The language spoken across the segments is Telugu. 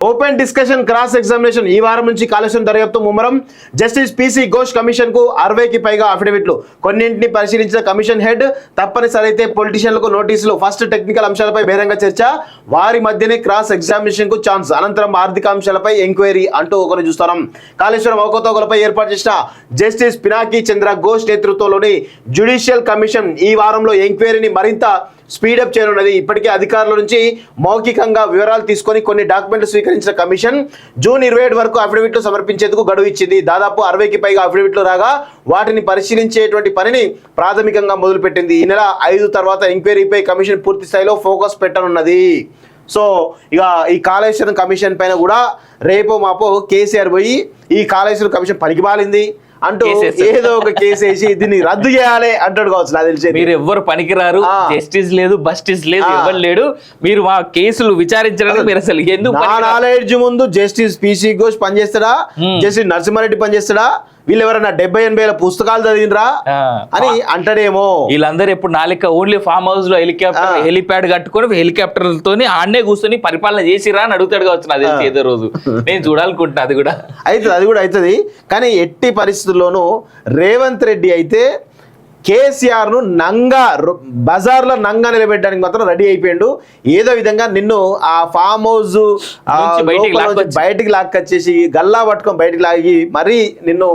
ఓపెన్ డిస్కషన్ క్రాస్ ఎగ్జామినేషన్ ఈ వారం నుంచి కాళేశ్వరం దర్యాప్తు ముమ్మరం. జస్టిస్ పిసి ఘోష్ కమిషన్ కు 60కి పైగా అఫిడవిట్లు. కొన్నింటిని పరిశీలించిన కమిషన్ హెడ్ తప్పనిసరి అయితే పొలిటీషియన్లకు నోటీసులు. ఫస్ట్ టెక్నికల్ అంశాలపై బహిరంగ చర్చ, వారి మధ్యనే క్రాస్ ఎగ్జామినేషన్ కు ఛాన్స్, అనంతరం ఆర్థిక అంశాలపై ఎంక్వైరీ అంటూ ఒకరు చూస్తున్నాం. కాళేశ్వరం అవకతవకలపై ఏర్పాటు చేసిన జస్టిస్ పినాకీ చంద్ర ఘోష్ నేతృత్వంలోని జ్యుడిషియల్ కమిషన్ ఈ వారంలో ఎంక్వైరీని మరింత స్పీడప్ చేయనున్నది. ఇప్పటికే అధికారుల నుంచి మౌఖికంగా వివరాలు తీసుకొని కొన్ని డాక్యుమెంట్లు స్వీకరించిన కమిషన్ జూన్ 27 వరకు అఫిడవిట్లు సమర్పించేందుకు గడువు ఇచ్చింది. దాదాపు 60కి పైగా అఫిడవిట్లు రాగా వాటిని పరిశీలించేటువంటి పనిని ప్రాథమికంగా మొదలుపెట్టింది. ఈ నెల 5 తర్వాత ఎంక్వైరీపై కమిషన్ పూర్తి స్థాయిలో ఫోకస్ పెట్టనున్నది. సో ఇక ఈ కాళేశ్వరం కమిషన్ పైన కూడా రేపో మాపో కేసీఆర్ పోయి ఈ కాళేశ్వరం కమిషన్ పనికి మాలింది అంటూ ఏదో ఒక కేసు వేసి దీన్ని రద్దు చేయాలి అంటాడు కావచ్చు. నాకు తెలిసి మీరు ఎవ్వరు పనికిరారు, జస్టిస్ లేదు, బస్టిస్ లేదు, ఎవరు లేడు, మీరు మా కేసులు విచారించడానికి మీరు అసలు ఎందుకు నాలెడ్జ్ ముందు జస్టిస్ పిసి ఘోష్ పనిచేస్తాడా, జస్టిస్ నరసింహారెడ్డి పనిచేస్తాడా, వీళ్ళు ఎవరన్నా 70-80 పుస్తకాలు చదివినరా అని అంటాడేమో. వీళ్ళందరూ ఎప్పుడు నాలిక ఓన్లీ ఫామ్ హౌస్ లో హెలిప్యాడ్ కట్టుకొని హెలికాప్టర్ తోని ఆడనే కూర్చొని పరిపాలన చేసిరా అని అడుగుతాడు కావచ్చు. నాకు తెలిసి ఏదో రోజు నేను చూడాలనుకుంటున్నా. అది కూడా అవుతుంది. కానీ ఎట్టి పరిస్థితుల్లోనూ రేవంత్ రెడ్డి అయితే కేసీఆర్ ను బజార్లో నంగా నిలబెట్టడానికి మాత్రం రెడీ అయిపోయాడు. ఏదో విధంగా నిన్ను ఆ ఫామ్ హౌస్ బయటికి లాక్కొచ్చేసి గల్లా పట్టుకొని బయటికి లాగి మరీ నిన్ను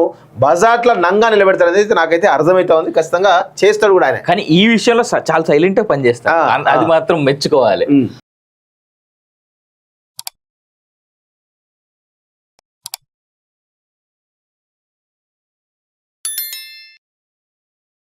బజార్లో నంగా నిలబెడతాడు అనేది నాకైతే అర్థమైతా ఉంది. ఖచ్చితంగా చేస్తాడు కూడా ఆయన. కానీ ఈ విషయంలో చాలా సైలెంట్ గా పనిచేస్తాడు, అది మాత్రం మెచ్చుకోవాలి.